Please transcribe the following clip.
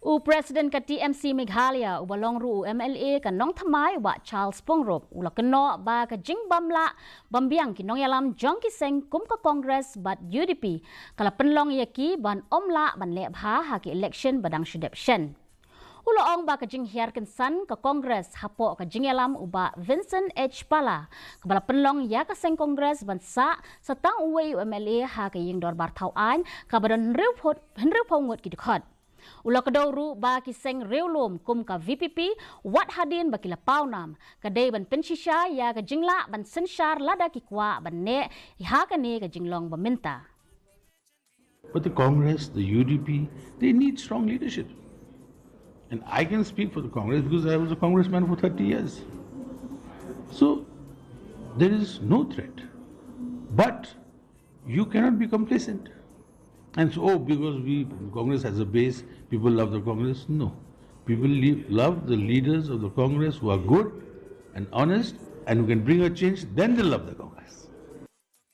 Presiden ka TMC Meghalaya ubalong ru MLA ka nong thamai wa Charles Pongrop ula Kynnoh ba ka Jingbamla bambiang ki Nongialam jongki seng kum ka Congress bat UDP kala penlong yaki ban omla ban le bha ha ki election badang shudeption. Ula ong ba ka Jinghiar kensan ka Congress hapo ka Nongialam uba Vincent H. Pala kabala penlong ya ka seng Congress ban sa tang uwe MLA ha ka ying dor bar thau an ka badan henreu pongot ki dikhot. Ula kadawru ba kiseng reulum kum ka VPP wat hadin ba kila paunam kadai ban pensisya ya ka jingla ban sensyar lada kikwa ban ne ha ka ne ka jinglong baminta. But the Congress, the UDP, they need strong leadership. And I can speak for the Congress because I was a congressman for 30 years. So there is no threat. But you cannot be complacent. And so, because Congress has a base, people love the Congress. No. People love the leaders of the Congress who are good and honest and who can bring a change, then they love the Congress.